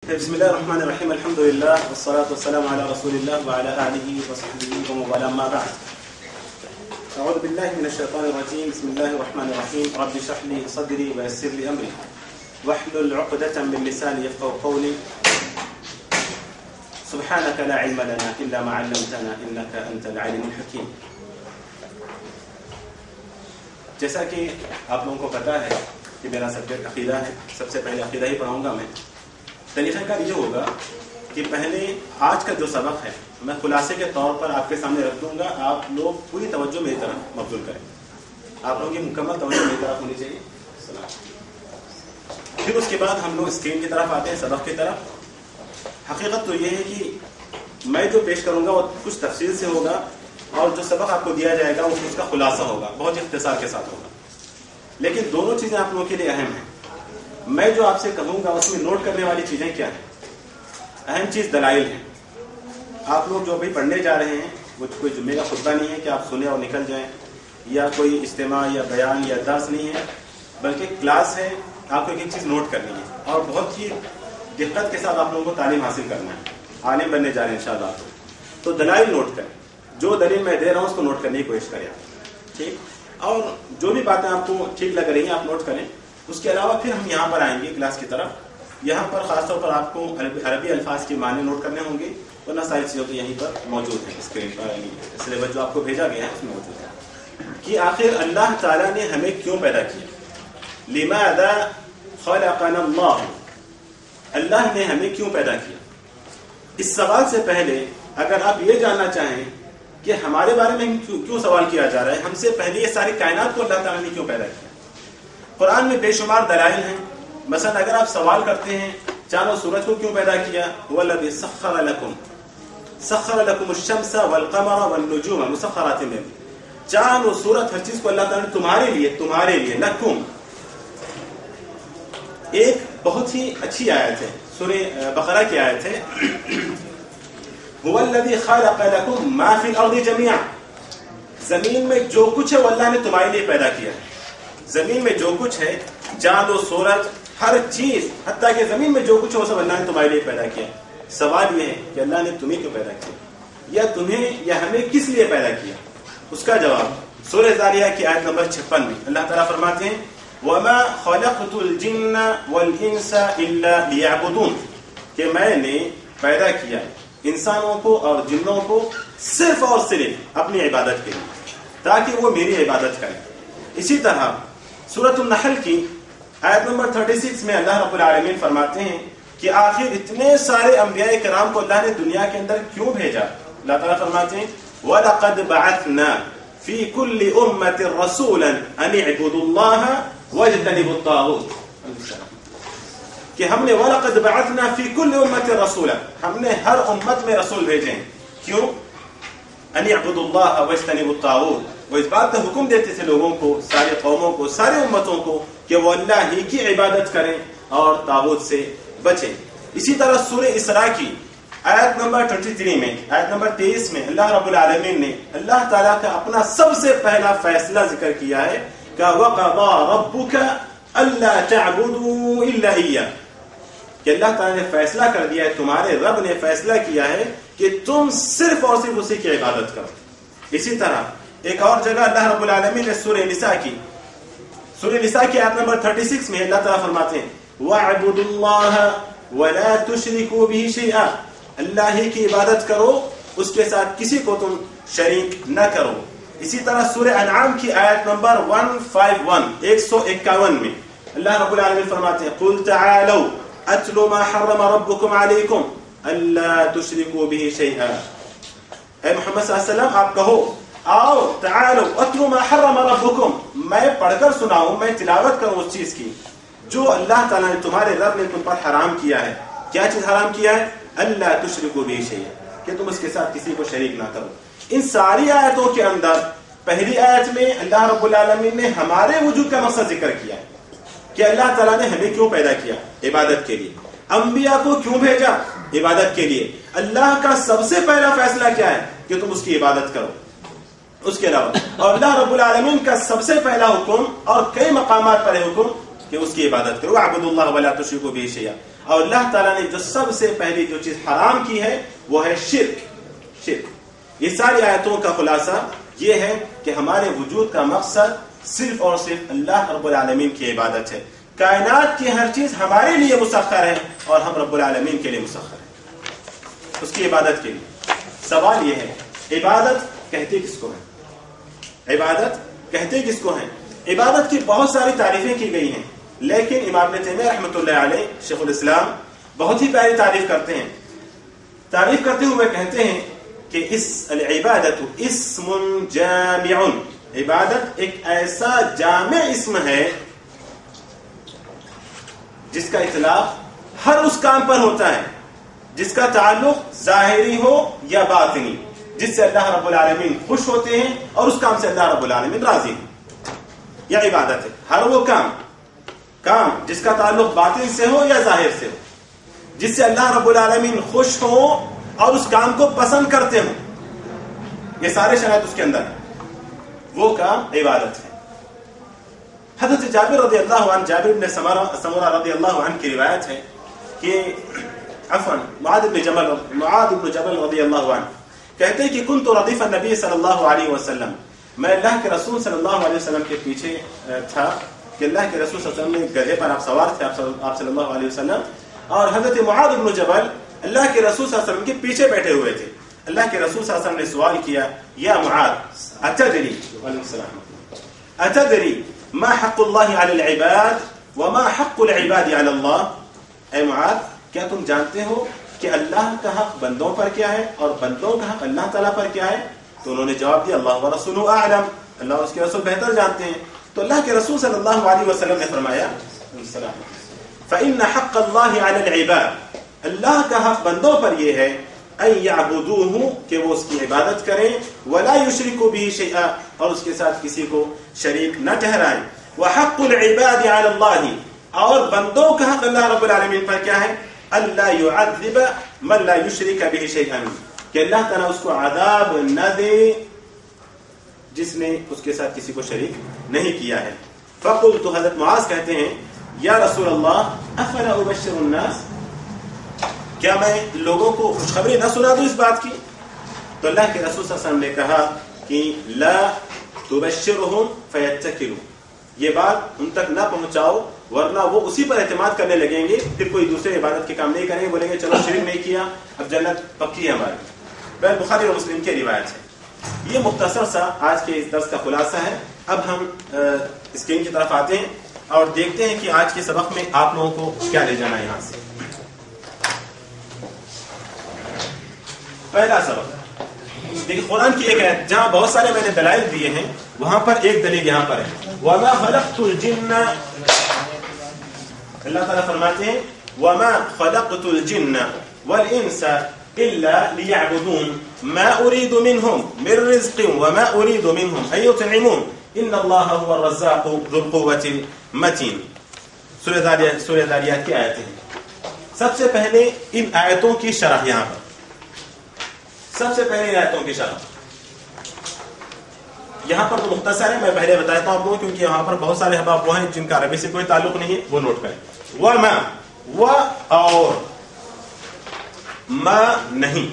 بسم الله الرحمن الرحيم. الحمد لله والصلاة والسلام على رسول الله وعلى آله وصحبه ومن والاه. ما بعد. أعوذ بالله من الشيطان الرجيم. بسم الله الرحمن الرحيم. رب اشرح لي صدري ويسر لي أمري واحلل عقدة من لساني يفقهوا قولي. سبحانك لا علم لنا إلا ما علمتنا إنك أنت العليم الحكيم. جیسا کہ آپ لوگوں کو پتا ہے کہ میرا سبجیکٹ عقیدہ ہے. سب سے پہلے عقیدہ ہی پڑھاؤں گا میں. طریقہ کار یہ ہوگا کہ پہلے آج کا جو سبق ہے میں خلاصے کے طور پر آپ کے سامنے رکھ دوں گا. آپ لوگ پوری توجہ میری طرف مبذول کریں. آپ لوگوں کی مکمل توجہ میری طرف ہونی چاہیے. پھر اس کے بعد ہم لوگ اسکرین کی طرف آتے ہیں, سبق کی طرف. حقیقت تو یہ ہے کہ میں جو پیش کروں گا وہ کچھ تفصیل سے ہوگا اور جو سبق آپ کو دیا جائے گا وہ اس کا خلاصہ ہوگا, بہت اختصار کے ساتھ ہوگا. لیکن دونوں چیزیں آپ لوگوں کے لیے اہم ہیں. میں جو آپ سے کہوں گا اس میں نوٹ کرنے والی چیزیں کیا ہیں؟ اہم چیز دلائل ہیں. آپ لوگ جو ابھی پڑھنے جا رہے ہیں وہ کوئی جمعے کا خطبہ نہیں ہے کہ آپ سنیں اور نکل جائیں, یا کوئی اجتماع یا بیان یا درس نہیں ہے, بلکہ کلاس ہے. آپ کو ایک ایک چیز نوٹ کرنی ہے اور بہت ہی دقت کے ساتھ آپ لوگوں کو تعلیم حاصل کرنا ہے. عالم بننے جا رہے ہیں انشاءاللہ. تو دلائل نوٹ کریں. جو دلیل میں دے رہا ہوں اس کو نوٹ کرنے کی کوشش کریں آپ, ٹھیک. اور جو بھی باتیں آپ کو ٹھیک لگ رہی ہیں آپ نوٹ کریں. اس کے علاوہ پھر ہم یہاں پر آئیں گے کلاس کی طرف. یہاں پر خاص طور پر آپ کو عربی الفاظ کے معنی نوٹ کرنے ہوں گے, ورنہ ساری چیزیں تو یہیں پر موجود ہیں اسکرین پر. سلیبس جو آپ کو بھیجا گیا ہے اس میں موجود ہے کہ آخر اللہ تعالیٰ نے ہمیں کیوں پیدا کیا. لماذا خلقنا اللہ, اللہ نے ہمیں کیوں پیدا کیا. اس سوال سے پہلے اگر آپ یہ جاننا چاہیں کہ ہمارے بارے میں کیوں سوال کیا جا رہا ہے, ہم سے پہلے یہ ساری کائنات کو اللہ تعالیٰ نے کیوں پیدا کیا. قرآن میں بے شمار دلائل ہیں. مثلا اگر آپ سوال کرتے ہیں چاند و سورج کو کیوں پیدا کیا, وَالَّذِي سَخَّرَ لَكُمُ الشَّمْسَ وَالْقَمَرَ وَالنُّجُومَ مُسَخَّرَاتٍ بِأَمْرِهِ. چاند و سورج ہر چیز کو اللہ تعالیٰ نے تمہارے لیے لکم. ایک بہت ہی اچھی آیت ہے, سورہ بقرہ کی آیت ہے, هُوَ الَّذِي خَلَقَ لَكُم مَا فِي الْأَرْضِ جَمِيعًا. زمین میں جو کچھ ہے وہ اللہ نے تمہارے لیے پیدا کیا ہے. زمین میں جو کچھ ہے, چاند و سورج, ہر چیز, حتیٰ کہ زمین میں جو کچھ ہے وہ سب اللہ نے تمہارے لیے پیدا کیا. سوال یہ ہے کہ اللہ نے تمہیں کیوں پیدا کیا, یا تمہیں یا ہمیں کس لیے پیدا کیا. اس کا جواب سورہ زاریہ کی آیت نمبر 56 میں اللہ تعالیٰ فرماتے ہیں وَمَا خَلَقْتُ الْجِنَّ وَالْإِنسَ إِلَّا لِيَعْبُدُونَ, کہ میں نے پیدا کیا انسانوں کو اور جنوں کو صرف اور صرف اپنی عبادت کے لیے, تاکہ وہ میری عبادت کریں. اسی طرح سورۃ النحل کی آیت نمبر 36 میں اللہ رب العالمین فرماتے ہیں کہ آخر اتنے سارے انبیاء کرام کو اللہ نے دنیا کے اندر کیوں بھیجا. اللہ تعالیٰ فرماتے ہیں وَلَقَدْ بَعَثْنَا فِي كُلِّ أُمَّةٍ رَسُولًا أَنِ اعْبُدُوا اللَّهَ وَاجْتَنِبُوا الطَّاغُوتَ, کہ ہم نے وَلَقَدْ بَعَثْنَا فِي كُلِّ أُمَّةٍ رَسُولًا, ہم نے ہر امت میں رسول بھیجے ہیں. کیوں؟ أَنِ اعْبُدُوا اللَّهَ وَاجْتَنِبُوا الطَّاغُوتَ. وہ اس بات کا حکم دیتے تھے لوگوں کو, سارے قوموں کو, سارے امتوں کو, کہ وہ اللہ ہی کی عبادت کریں اور طاغوت سے بچیں. اسی طرح سورہ اسراء کی آیت نمبر 23 میں, آیت نمبر 23 میں اللہ رب العالمین نے اللہ تعالیٰ کا اپنا سب سے پہلا فیصلہ ذکر کیا ہے کہ وَقَضَى رَبُّكَ أَلَّا تَعْبُدُوا إِلَّا إِيَّاهُ, کہ اللہ تعالیٰ نے فیصلہ کر دیا ہے, تمہارے رب نے فیصلہ کیا ہے کہ تم صرف اور صرف اسی کی عبادت کرو. اسی طرح ایک اور جگہ اللہ رب العالمین نے سورہ نساء کی آیت نمبر 36 میں اللہ تعالیٰ فرماتے ہیں وَاعْبُدُوا اللَّهَ وَلَا تُشْرِكُوا بِهِ شَيْئًا, اللہ ہی کی عبادت کرو, اس کے ساتھ کسی کو تم شریک نہ کرو. اسی طرح سورہ انعام کی آیت نمبر 151 میں اللہ رب العالمین فرماتے ہیں قُلْ تَعَالَوْا أَتْلُ مَا حَرَّمَ رَبُّكُمْ عَلَيْكُمْ أَلَّا تُشْرِكُوا بِهِ شَيْئًا. اے محمد صلی اللہ علیہ وسلم آپ کہو آؤ تعالوا اتلوا ما حرم ربكم, میں پڑھ کر سناؤں, میں تلاوت کروں اس چیز کی جو اللہ تعالیٰ نے تمہارے رب نے تم پر حرام کیا ہے. کیا چیز حرام کیا ہے؟ اللہ تشرکوا به شیئا, کہ تم اس کے ساتھ کسی کو شریک نہ کرو. ان ساری آیتوں کے اندر پہلی آیت میں اللہ رب العالمین نے ہمارے وجود کا مقصد ذکر کیا ہے کہ اللہ تعالیٰ نے ہمیں کیوں پیدا کیا, عبادت کے لیے. انبیاء کو کیوں بھیجا, عبادت کے لیے. اللہ کا سب سے پہلا فیصلہ کیا ہے کہ تم اس کی عبادت کرو. اس کے علاوہ اور اللہ رب العالمین کا سب سے پہلا حکم اور کئی مقامات پر حکم کہ اس کی عبادت کرو, اعبدوا اللہ ولا تشرکوا به شیئا. اور اللہ تعالیٰ نے جو سب سے پہلی جو چیز حرام کی ہے وہ ہے شرک. یہ ساری آیتوں کا خلاصہ یہ ہے کہ ہمارے وجود کا مقصد صرف اور صرف اللہ رب العالمین کی عبادت ہے. کائنات کی ہر چیز ہمارے لیے مسخر ہے اور ہم رب العالمین کے لیے مسخر ہیں اس کی عبادت کے لیے. سوال یہ ہے عبادت کہتے کس کو ہے؟ عبادت کہتے کس کو ہیں؟ عبادت کی بہت ساری تعریفیں کی گئی ہیں، لیکن امام ابن تیمیہ رحمۃ اللہ علیہ شیخ الاسلام بہت ہی پیاری تعریف کرتے ہیں. تعریف کرتے ہوئے کہتے ہیں کہ العبادت اسم جامع، عبادت ایک ایسا جامع اسم ہے جس کا اطلاق ہر اس کام پر ہوتا ہے جس کا تعلق ظاہری ہو یا باطنی، جس سے اللہ رب العالمین خوش ہوتے ہیں اور اس کام سے اللہ رب العالمین راضی ہیں. یہ عبادت ہے. ہر وہ کام جس کا تعلق باطن سے ہو یا ظاہر سے ہو، جس سے اللہ رب العالمین خوش ہو اور اس کام کو پسند کرتے ہوں، یہ سارے شرائط اس کے اندر ہیں، وہ کام عبادت ہے. حضرت جابر رضی اللہ عنہ، جابر بن سمرہ رضی اللہ عنہ کی روایت ہے کہ معاذ بن جبل رضی اللہ عنہ کہتے ہیں کہ کنت ردیف النبی صلی اللہ علیہ وسلم، میں اللہ کے رسول صلی اللہ علیہ وسلم کے پیچھے تھا کہ اللہ کے رسول صلی اللہ علیہ وسلم گدھے پر آپ سوار تھے آپ صلی اللہ علیہ وسلم، اور حضرت معاذ بن جبل اللہ کے رسول صلی اللہ علیہ وسلم کے پیچھے بیٹھے ہوئے تھے. اللہ کے رسول صلی اللہ علیہ وسلم نے سوال کیا، یا معاذ اتدری اتدری ما حق اللہ علی العباد وما حق العباد علی اللہ؟ اے معاذ کیا تم جانتے ہو کہ اللہ کا حق بندوں پر کیا ہے اور بندوں کا حق اللہ تعالیٰ پر کیا ہے؟ تو انہوں نے جواب دیا اللہ ورسولہ اعلم، اللہ اور اس کے رسول بہتر جانتے ہیں. تو اللہ کے رسول صلی اللہ علیہ وسلم نے فرمایا فإن حق اللہ علی العباد، اللہ کا حق بندوں پر یہ ہے ان یعبدوہ کہ وہ اس کی عبادت کریں، ولا یشرکوا بہ شیئا اور اس کے ساتھ کسی کو شریک نہ ٹھہرائیں. وحق العباد علی اللہ اور بندوں کا حق اللہ رب العالمین پر کیا ہے؟ اللہ يعذب من لا یشرک بہ شیئا کہ اللہ تعالیٰ اس کو عذاب نہ دے جس نے اس کے ساتھ کسی کو شریک نہیں کیا ہے. فقلت، حضرت معاذ کہتے ہیں یا رسول اللہ افلا ابشر الناس، کیا میں لوگوں کو خوشخبری نہ سنا دوں اس بات کی؟ تو اللہ کے رسول صلی اللہ علیہ وسلم نے کہا کہ لا تبشرهم فیتکلوا، یہ بات ان تک نہ پہنچاؤ ورنہ وہ اسی پر اعتماد کرنے لگیں گے، پھر کوئی دوسرے عبادت کے کام نہیں کریں گے، بولیں گے چلو شرک نہیں کیا اب جنت پکی ہے ہماری. بخاری اور مسلم کی روایت ہے. یہ مختصر سا آج کے اس درس کا خلاصہ ہے. اب ہم اسکرین کی طرف آتے ہیں اور دیکھتے ہیں کہ آج کے سبق میں آپ لوگوں کو کیا لے جانا ہے. یہاں سے پہلا سبق دیکھیں، قرآن کی ایک آیت جہاں بہت سارے میں نے دلائل دیے ہیں وہاں پر ایک دلیل یہاں پر ہے. وما خلقت الجن، اللہ تعالیٰ فرماتے ہیں وما خلقت الجن والانس الا ليعبدون ما اريد منهم من رزق وما اريد منهم ان يطعمون ان الله هو الرزاق ذو القوة المتين. سورہ ذاریات کی آیتیں ہیں. سب سے پہلے ان آیتوں کی شرح، یہاں پر سب سے پہلے ان آیتوں کی شرح یہاں پر تو مختصر ہے، میں پہلے بتاتا ہوں آپ کو کیونکہ یہاں پر بہت سارے احباب وہ ہیں جن کا عربی سے کوئی تعلق نہیں ہے، وہ نوٹ کریں. وما، و اور ما نہیں،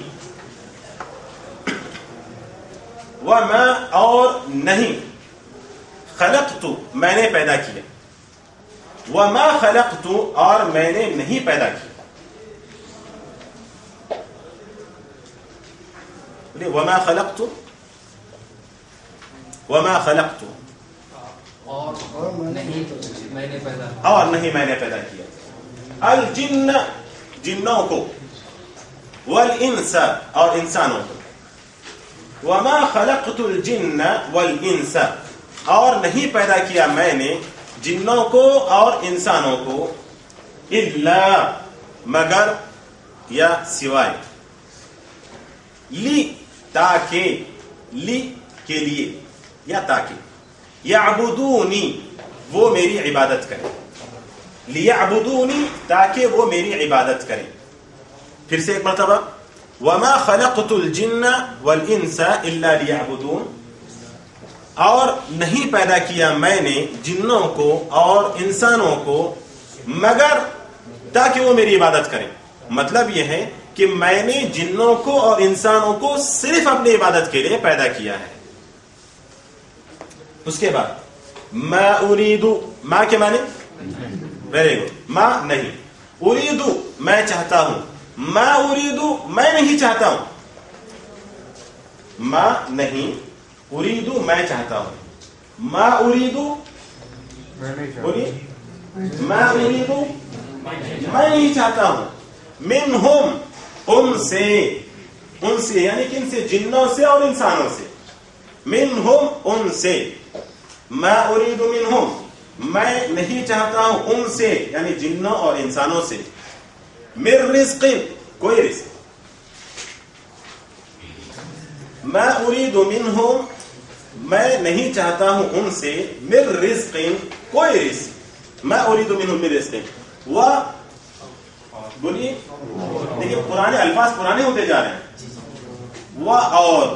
وما اور نہیں، خلقت میں نے پیدا کیا، وما خلقت اور میں نے نہیں پیدا کیا. وما خلقت، وما خلقت اور نہیں میں نے پیدا کیا الجن جنوں کو، والانس اور انسانوں کو. وما خلقت الجن والانس اور نہیں پیدا کیا میں نے جنوں کو اور انسانوں کو، الا مگر یا سوائے، لی تاکہ، لی کے لیے یا تاکہ، یعبدونی وہ میری عبادت کریں، لیعبدونی تاکہ وہ میری عبادت کریں. پھر سے ایک مرتبہ وما خلقت الجن والانس الا لیعبدون اور نہیں پیدا کیا میں نے جنوں کو اور انسانوں کو مگر تاکہ وہ میری عبادت کریں. مطلب یہ ہے کہ میں نے جنوں کو اور انسانوں کو صرف اپنی عبادت کے لیے پیدا کیا ہے. اس کے بعد ما اريد، ما کے معنی ویری گڈ، ما نہیں، اريد میں چاہتا ہوں، ما اريد میں نہیں چاہتا ہوں، ما نہیں، اريد میں چاہتا ہوں، ما اريد ما اريد میں نہیں چاہتا ہوں، منہم ان سے یعنی کن سے؟ جنوں سے اور انسانوں سے. منہم ان سے، ما اريد منہم میں نہیں چاہتا ہوں ان سے یعنی جنوں اور انسانوں سے. من رزق کوئی رزق، ما اريد منہم میں نہیں چاہتا ہوں ان سے، من رزق کوئی رزق، ما اريد منہم من رزق. و بولیے دیکھیے پرانے الفاظ پرانے ہوتے جا رہے ہیں. و اور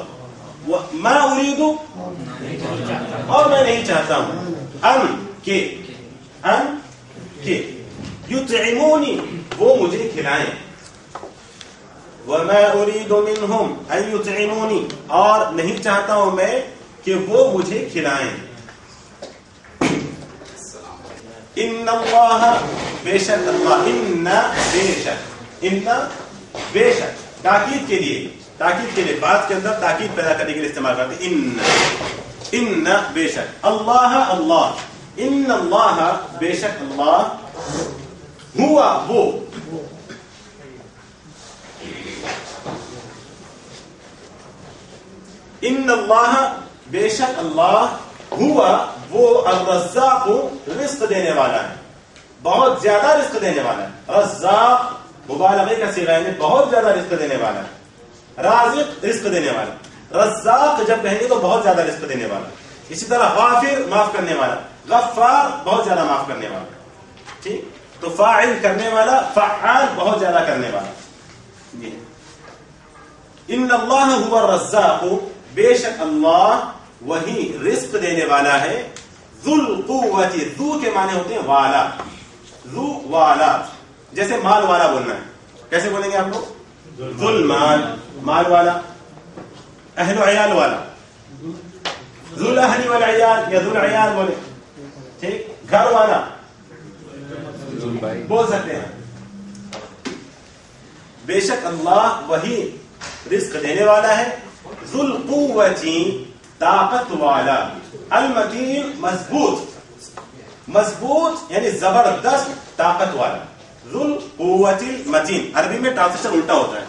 ما اريد اور میں نہیں چاہتا ہوں، ان کے یطعمونی وہ مجھے کھلائیں. وما اريد منهم ان يطعمونی اور نہیں چاہتا ہوں میں کہ وہ مجھے کھلائیں. ان اللہ بے شک اللہ، ان بے شک تاکید کے لیے بات کے اندر تاکید پیدا کرنے کے لیے استعمال کرتے ہیں. ان بے شک اللہ، ان اللہ بے شک اللہ، ہوا وہ، ان اللہ بے شک اللہ، ہوا وہ، الرزاق رزق دینے والا ہے، بہت زیادہ رزق دینے والا ہے. رزاق مبالغے کا صیغہ ہے، بہت زیادہ رزق دینے والا ہے. رازق رزق دینے والا، رزاق جب کہیں گے تو بہت زیادہ رزق دینے والا. اسی طرح غافر معاف کرنے والا، غفار بہت زیادہ معاف کرنے والا. ٹھیک، تو فاعل کرنے والا، فعال بہت زیادہ کرنے والا. ان اللہ هو الرزاق بے شک اللہ وہی رزق دینے والا ہے. ذو القوت، ذو کے معنی ہوتے ہیں والا، ذو والا، جیسے مال والا بولنا ہے کیسے بولیں گے آپ لوگ؟ ذو المال، مال والا. اہل و عیال والا، ذو الاہل والعیال یا ذو العیال بولے. ٹھیک، گھر والا بول سکتے ہیں. بے شک اللہ وہی رزق دینے والا ہے. ذو القوت طاقت والا، المتین مضبوط یعنی زبردست طاقت والا. ذو القوت المتین، عربی میں ٹرانسلیشن الٹا ہوتا ہے،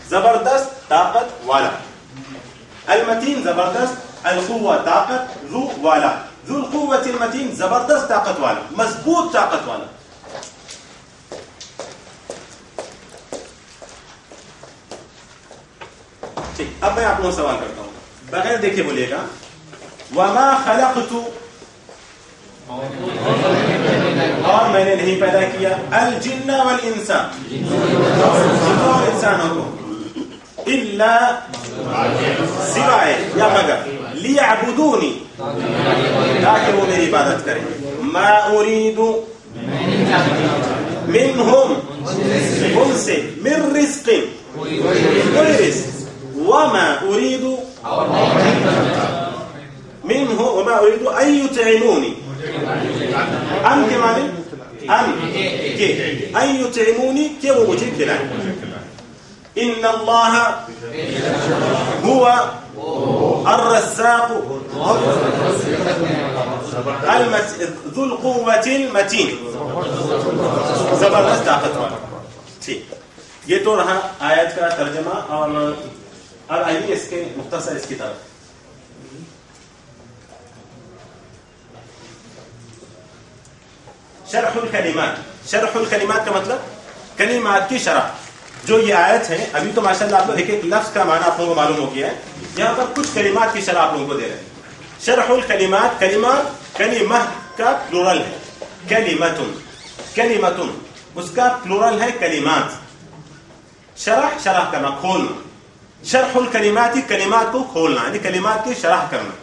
زبردست طاقت والا. المتین زبردست، القوہ طاقت، ذو والا. ذو القوت المتین زبردست طاقت والا، مضبوط طاقت والا. اب میں آپ کو سوال کرتا ہوں، بغیر دیکھے بولیے گا. وما خلقت، اور میں نے نہیں پیدا کیا، الجن والانس، جنوں اور انسانوں کو، الا سوائے یا مگر، لیعبدونی تاکہ وہ میری عبادت کریں. ما اريد منہم ان سے، من رزق کوئی رزق، وما اريد منه وما اريد ان يطعموني، ان کے معنی ان کے، ان يطعموني کہ وہ مجھے کھلائیں. ان اللہ هو الرزاق ذو القوة المتین، زبردست طاقت والا. ٹھیک، یہ تو رہا آیت کا ترجمہ. اور اب آئیے اس کے مختصر اس کی طرف. شرح الکلمات، شرح الکلمات کا مطلب کلمات کی شرح. جو یہ آیت ہے، ابھی تو ماشاءاللہ آپ لوگ ایک ایک لفظ کا معنی آپ لوگوں کو معلوم ہو گیا ہے، یہاں پر کچھ کلمات کی شرح آپ لوگوں کو دے رہے ہیں. شرح الکلمات، کلمات کلمہ کا پلورل ہے، کلمتن، کلمتن اس کا پلورل ہے کلمات. شرح کرنا، کھولنا. شرح الکلمات، کلمات کو کھولنا یعنی کلمات کی شرح کرنا.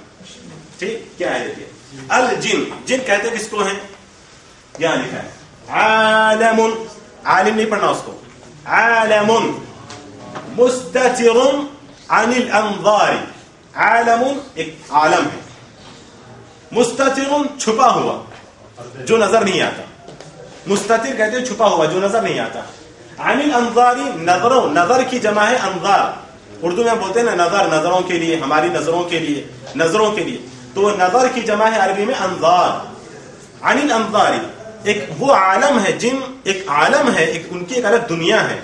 ٹھیک، کیا ہے یہ؟ الجن، جن کہتے کس کو ہیں؟ یہاں لکھا ہے عالم، عالم نہیں پڑھنا اس کو. عالم مستتر عن الانظار. عالم ایک عالم ہے, مستتر چھپا ہوا جو نظر نہیں آتا. مستتر کہتے ہیں چھپا ہوا جو نظر نہیں آتا. عن الانظار نظروں, نظر کی جمع ہے انظار. اردو میں بولتے ہیں نا نظر, نظروں کے لیے, ہماری نظروں کے لیے, نظروں کے لیے. تو نظر کی جمع ہے عربی میں انظار. عن الانظار ایک وہ عالم ہے, جن ایک عالم ہے, ایک ان کی ایک الگ دنیا ہے.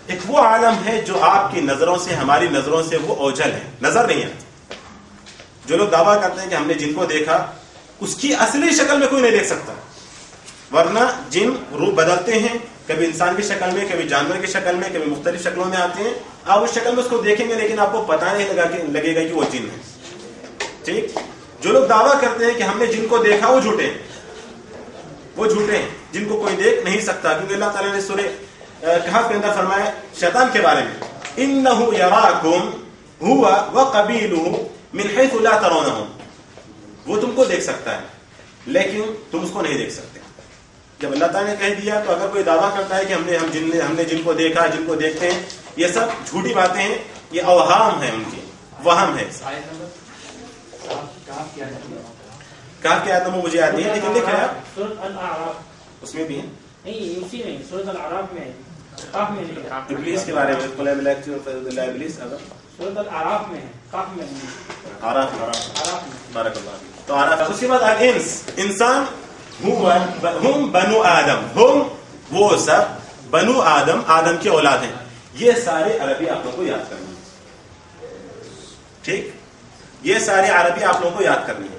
ایک وہ عالم ہے جو آپ کی نظروں سے, ہماری نظروں سے وہ اوجھل ہے, نظر نہیں آتا. جو لوگ دعویٰ کرتے ہیں کہ ہم نے جن کو دیکھا, اس کی اصلی شکل میں کوئی نہیں دیکھ سکتا, ورنہ جن روپ بدلتے ہیں, کبھی انسان کی شکل میں, کبھی جانور کی شکل میں, کبھی مختلف شکلوں میں آتے ہیں. آپ اس شکل میں اس کو دیکھیں گے لیکن آپ کو پتہ نہیں لگے گا کہ وہ جن ہے. ٹھیک. جو لوگ دعویٰ کرتے ہیں کہ ہم نے جن کو دیکھا, وہ جھوٹے ہیں, وہ جھوٹے ہیں, جن کو کوئی دیکھ نہیں سکتا. کیونکہ اللہ تعالیٰ نے سورہ کہف کے اندر فرمایا شیطان کے بارے میں, انہ یراکم هو وقبیلہ من حیث لا ترونہم. وہ تم کو دیکھ سکتا ہے لیکن تم اس کو نہیں دیکھ سکتے. جب اللہ تعالیٰ نے کہہ دیا, تو اگر کوئی دعویٰ کرتا ہے کہ ہم نے جن کو دیکھا, جن کو دیکھتے ہیں, یہ سب جھوٹی باتیں ہیں, یہ اوہام ہیں, ان کی وہم ہے. کہف کی آیت نمبر مجھے یاد نہیں ہے لیکن دیکھیں آپ اس میں بھی ہے. نہیں, سورۃ الاعراف میں, ابلیس کے بارے میں, سورۃ الاعراف میں, کاف میں, آراف بارک اللہ. تو آراف. اس کے بعد الانس, انسان, ہم بنو آدم, ہم وہ سب, بنو آدم آدم کی اولاد ہیں. یہ سارے عربی آپ لوگوں کو یاد کرنی ہے. ٹھیک, یہ سارے عربی آپ لوگوں کو یاد کرنی ہے.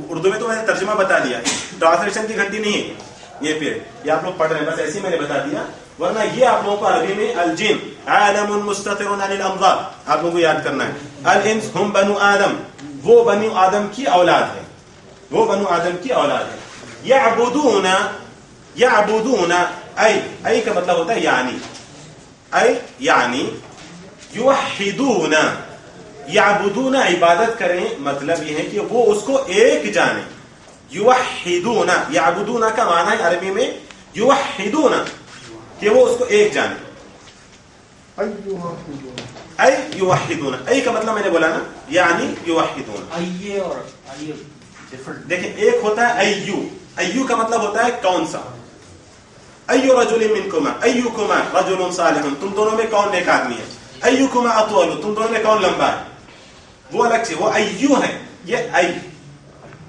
اردو میں تو میں نے ترجمہ بتا دیا, ٹرانسلیشن کی گھنٹی نہیں ہے یہ, پھر یہ آپ لوگ پڑھ رہے ہیں بس ایسے ہی میں نے بتا دیا. ورنہ یہ آپ لوگوں کو عربی میں الجن عالم مستتر عن الانظار آپ لوگوں کو یاد کرنا ہے. الانس ہم بنو آدم, وہ بنو آدم کی اولاد ہے, وہ بنو آدم کی اولاد ہے. یعبدون, یعبدون ای کا مطلب ہوتا ہے یعنی, ای یعنی, یوحدون, یعبدون عبادت کریں, مطلب یہ ہے کہ وہ اس کو ایک جانے. یوحدون, یعبدون کا معنی ہے عربی میں یوحدون, کہ وہ اس کو ایک جانے. ای یوحدون, ای کا مطلب میں نے بولا نا یعنی یوحدون. دیکھیں ایک ہوتا ہے ایو, ایو کا مطلب ہوتا ہے کون سا. ایو رجل منکما, ایوکما رجل صالح, تم دونوں میں کون نیک آدمی ہے. ایوکما اطول, تم دونوں میں کون لمبا ہے. وہ الگ چیز, وہ ایو ہے, یہ ای,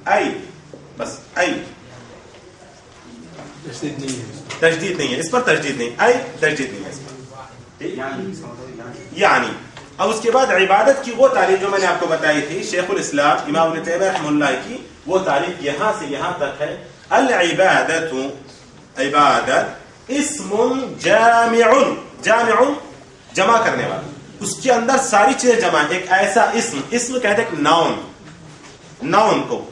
ای بس ای, تجدید نہیں ہے اس پر, تجدید نہیں, ای تجدید نہیں ہے اس پر. یعنی اب اس کے بعد عبادت کی وہ تعریف جو میں نے آپ کو بتائی تھی, شیخ الاسلام امام ابن تیمیہ رحمہ اللہ کی وہ تعریف یہاں سے یہاں تک ہے. العبادت, عبادت اسم جامع, جامع جمع کرنے والا, اس کے اندر ساری چیزیں جمع. ایک ایسا اسم, اسم کہتے ہیں ناؤن, ناؤن کو,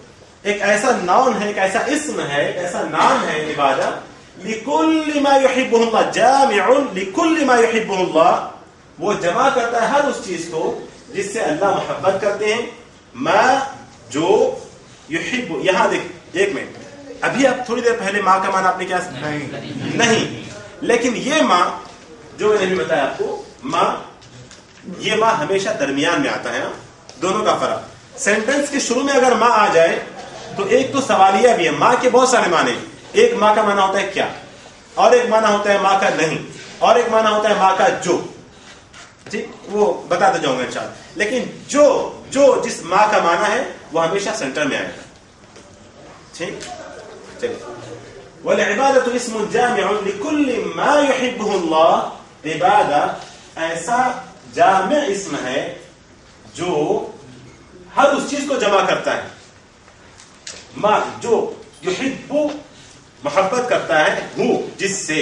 ایک ایسا ناؤن ہے, ایک ایسا اسم ہے, ایک ایسا نام ہے عبادت. لکل ما یحبہ اللہ, جامع لکل ما یحبہ اللہ, وہ جمع کرتا ہے ہر اس چیز کو جس سے اللہ محبت کرتے ہیں. ما جو یحب, یہاں دیکھ ایک منٹ, ابھی اب تھوڑی دیر پہلے ماں کا معنی آپ نے کیا نہیں, لیکن یہ ماں جو میں نے بتایا آپ کو, ماں, یہ ماں ہمیشہ درمیان میں آتا ہے نا, دونوں کا فرق. سینٹنس کے شروع میں اگر ماں آ جائے تو ایک تو سوالیہ بھی ہے. ماں کے بہت سارے معنی, ایک ماں کا معنی ہوتا ہے کیا, اور ایک معنی ہوتا ہے ماں کا نہیں, اور ایک معنی ہوتا ہے ماں کا جو. ٹھیک, وہ بتاتے جاؤں گا انشاءاللہ. لیکن جو جس ماں کا معنی ہے وہ ہمیشہ سینٹر میں آئے گا. ٹھیک, چلیے. والعبادت اسم جامع لكل ما يحبه الله. عبادت ایسا جامع اسم ہے جو ہر اس چیز کو جمع کرتا ہے. ما جو یحب محبت کرتا ہے, ہو جس سے,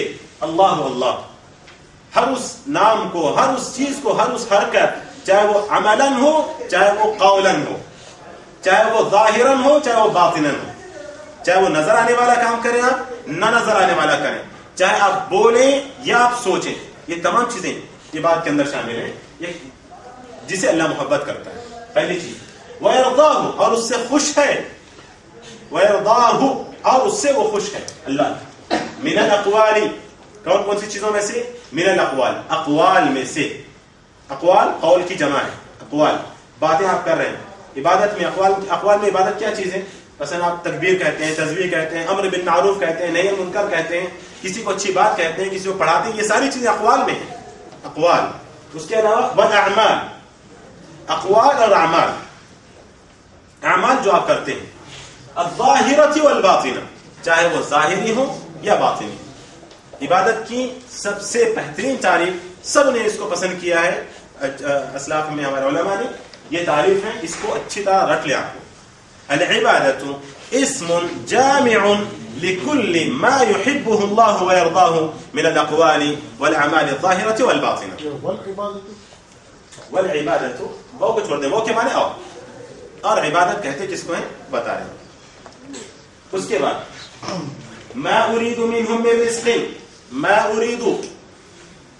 اللہ اللہ, ہر اس نام کو, ہر اس چیز کو, ہر اس حرکت, چاہے وہ عملاً ہو, چاہے وہ قولاً ہو, چاہے وہ ظاہراً ہو, چاہے وہ باطناً ہو, چاہے وہ نظر آنے والا کام کریں آپ, نہ نظر آنے والا کریں, چاہے آپ بولیں یا آپ سوچیں, یہ تمام چیزیں یہ بات کے اندر شامل ہیں, یہ جسے اللہ محبت کرتا ہے. پہلی چیز. وَيَرْضَاهُ, اور اس سے خوش ہے. وَيَرْضَاهُ, اور اس سے وہ خوش ہے اللہ. من الاقوال, کون کون سی چیزوں میں سے؟ من الاقوال, اقوال میں سے. اقوال قول کی جمع ہے, اقوال باتیں آپ کر رہے ہیں. عبادت میں اقوال میں عبادت کیا چیز ہے؟ مثلا آپ تکبیر کہتے ہیں, تسبیح کہتے ہیں, امر بالمعروف کہتے ہیں, نہی عن المنکر کہتے ہیں, کسی کو اچھی بات کہتے ہیں, کسی کو پڑھاتے ہیں, یہ ساری چیزیں اقوال میں ہیں. اقوال. اس کے علاوہ والاعمال, اقوال اور اعمال, اعمال جو آپ کرتے ہیں, الظاہرۃ والباطنہ, چاہے وہ ظاہری ہو یا باطنی. عبادت کی سب سے بہترین تعریف سب نے اس کو پسند کیا ہے, اسلاف میں ہمارے علماء نے یہ تعریف ہے, اس کو اچھی طرح رکھ لیا. العبادۃ اسم جامع لكل ما يحبه الله ويرضاه من الاقوال والاعمال الظاهرة والباطنة. والعبادۃ وہ کو چھوڑ دیں, وہ کے معنی اور عبادت کہتے کس کو ہیں بتا رہے ہیں. اس کے بعد ما اريد منهم من رزق, ما اريد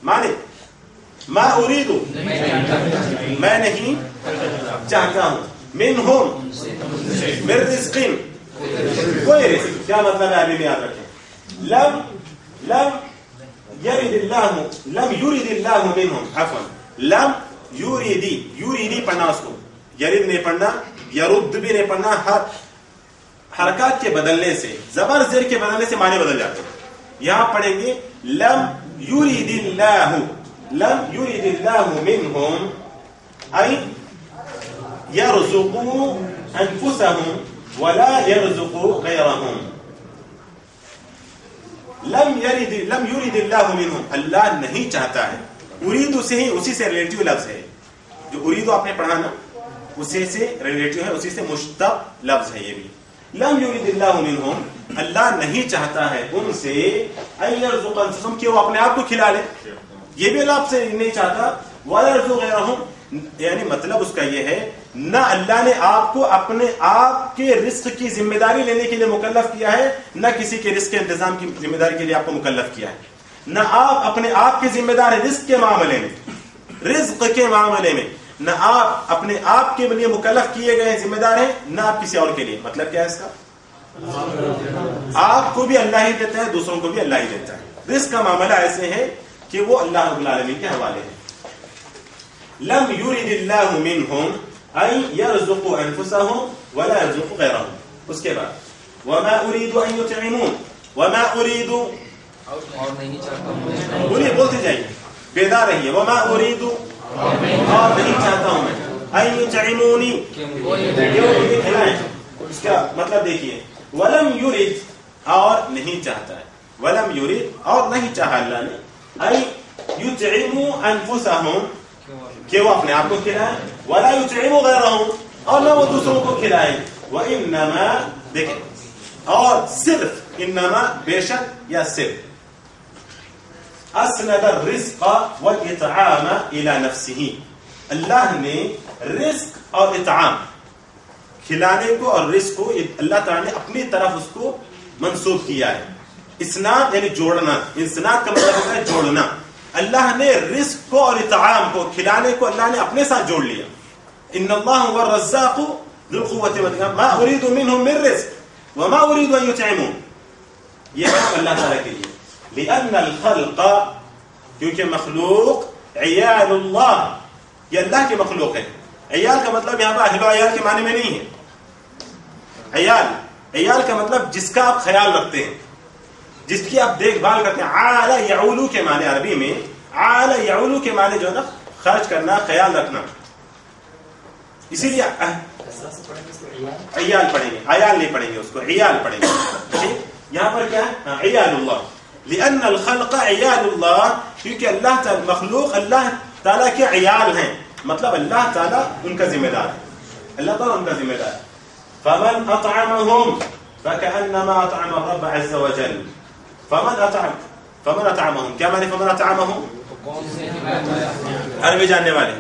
معنی ما اريد میں نہیں چاہتا ہوں, منهم من رزق کوئی رزق, کیا مطلب ہے ابھی بھی یاد رکھیں. لم يرد الله منهم, عفوا لم یوریدی پڑھنا, اس کو یرید نہیں پڑھنا, یرد بھی نہیں پڑھنا. حرکات کے بدلنے سے, زبر زیر کے بدلنے سے معنی بدل جاتے ہیں. یہاں پڑھیں گے لم یرید اللہ منہم ای یرزقوا انفسهم ولا يرزقوا غیرهم. لم یرید اللہ منہم, اللہ نہیں چاہتا ہے. اریدو سے ہی اسی سے ریلیٹیو لفظ ہے, جو اریدو آپ نے پڑھا نا اسی سے ریلیٹیو ہے, اسی سے مشتق لفظ ہے یہ بھی. لم یرید اللہ منہم, اللہ نہیں چاہتا ہے ان سے, ان یرزق انفسهم کہ وہ اپنے آپ کو کھلا لے, یہ بھی اللہ سے نہیں چاہتا. وَيَرْزُقْ غَيْرَهُمْ, یعنی مطلب اس کا یہ ہے نہ اللہ نے آپ کو اپنے آپ کے رزق کی ذمہ داری لینے کے لیے مکلف کیا ہے, نہ کسی کے رزق کے انتظام کی ذمہ داری کے لیے آپ کو مکلف کیا ہے. نہ آپ اپنے آپ کے ذمہ دار ہیں رزق کے معاملے میں, رزق کے معاملے میں نہ آپ اپنے آپ کے لیے مکلف کیے گئے ذمہ دار ہیں, نہ آپ کسی اور کے لیے. مطلب کیا ہے اس کا؟ آپ کو بھی اللہ ہی دیتا ہے, دوسروں کو بھی اللہ ہی دیتا ہے. رزق کا معاملہ ایسے ہے کہ وہ اللہ رب العالمین کے حوالے ہے. لم یرد اللہ منہم ان یرزقوا انفسهم ولا یرزقوا غیرهم. اس کے بعد وما اريد ان يطعمون, وما اريد بولیے بولتے جائیے, بیدار رہیے. وما اريد اور نہیں چاہتا ہوں میں, ان يطعمونی کہ وہ مجھے کھلائیں. اس کا مطلب دیکھیے, ولم یرد اور نہیں چاہتا ہے, ولم یرد اور نہیں چاہا اللہ نے, ان یطعموا انفسهم کہ وہ اپنے آپ کو کھلائیں, ولا یطعموا غیرهم اور نہ وہ دوسروں کو کھلائیں. وانما دیکھیں, اور صرف انما بے شک یا صرف, اسند الرزق والاطعام الى نفسه, اللہ نے رزق اور اطعام کھلانے کو اور رزق کو اللہ تعالی نے اپنی طرف اس کو منسوب کیا ہے. اسناد یعنی جوڑنا, اسناد کا مطلب ہوتا ہے جوڑنا. اللہ نے رزق کو اور اطعام کو, کھلانے کو اللہ نے اپنے ساتھ جوڑ لیا. ان اللہ هو الرزاق ذو القوة المتين ما اريد منهم من رزق وما اريد ان يطعمون. یہ بات اللہ تعالی کے لیے. لان الخلق, کیونکہ مخلوق عیال اللہ, یہ اللہ کے مخلوق ہے. عیال کا مطلب یہاں پر اہل و عیال کے معنی میں نہیں ہے. عیال کا مطلب جس کا آپ خیال رکھتے ہیں, جس کی آپ دیکھ بھال کرتے ہیں. عال یعولو کے معنی عربی میں, عال یعولو کے معنی جو ہے نا خرچ کرنا, خیال رکھنا. اسی لیے عیال پڑھیں گے, عیال نہیں پڑھیں گے, اس کو عیال پڑھیں گے. یہاں پر کیا ہے؟ عیال اللہ. لأن الخلق عیال اللہ, کیونکہ اللہ تعالی مخلوق اللہ تعالیٰ کے عیال ہیں, مطلب اللہ تعالیٰ ان کا ذمہ دار ہے, اللہ تعالیٰ ان کا ذمہ دار ہے. فمن اطعمهم فكأنما اطعم الرب عز وجل. فمن اطعمهم, کیا معنی فمن اطعمهم؟ عربی جاننے والے,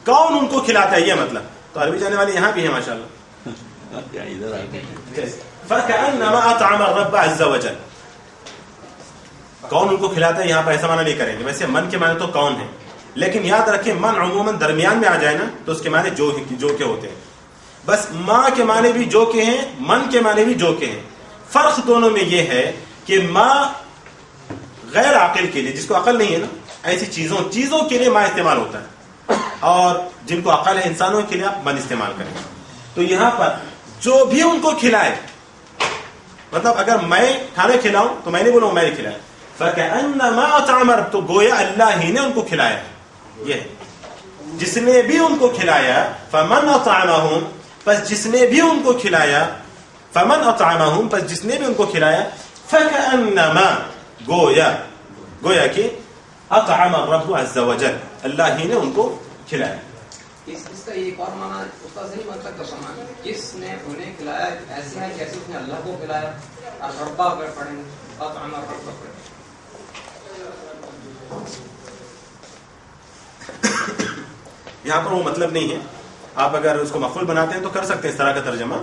کون ان کو کھلاتا ہے, یہ مطلب. تو عربی جاننے والے یہاں بھی ہیں ماشاءاللہ. فكأنما اطعم الرب عز وجل, کون ان کو کھلاتا ہے, یہاں پر ایسا معنی نہیں کریں گے. ویسے من کے معنی تو کون ہے, لیکن یاد رکھیں من عموماً درمیان میں آ جائے نا تو اس کے معنی جو کے ہوتے ہیں. بس ماں کے معنی بھی جو کے ہیں، من کے معنی بھی جو کے ہیں. فرق دونوں میں یہ ہے کہ ماں غیر عاقل کے لیے، جس کو عقل نہیں ہے نا، ایسی چیزوں کے لیے ماں استعمال ہوتا ہے، اور جن کو عقل ہے انسانوں کے لیے آپ من استعمال کریں. تو یہاں پر جو بھی ان کو کھلائے، مطلب اگر میں کھانا کھلاؤں تو میں نہیں بولوں میں نے کھلایا، فَكَأَنَّمَا أَطْعَمَ، تو گویا اللہ ہی نے ان کو کھلایا. یہ جس نے بھی ان کو کھلایا، فَمَنْ أَطْعَمَهُمْ، پس جس نے بھی ان کو کھلایا، فَمَنْ أَطْعَمَهُمْ، پس جس نے بھی ان کو کھلایا، فَكَأَنَّمَا، گویا کہ اطعم الرب عز وجل، اللہ ہی نے ان کو کھلایا. اس کا ایک اور معنی استاد صحیح مطلب کا سامان، جس نے انہیں کھلایا ایسا ہے جیسے اس نے اللہ کو کھلایا. اور ربا پر پڑھیں گے، اطعم الرب پڑھیں. یہاں پر وہ مطلب نہیں ہے. آپ اگر اس کو مفعول بناتے ہیں تو کر سکتے ہیں اس طرح کا ترجمہ.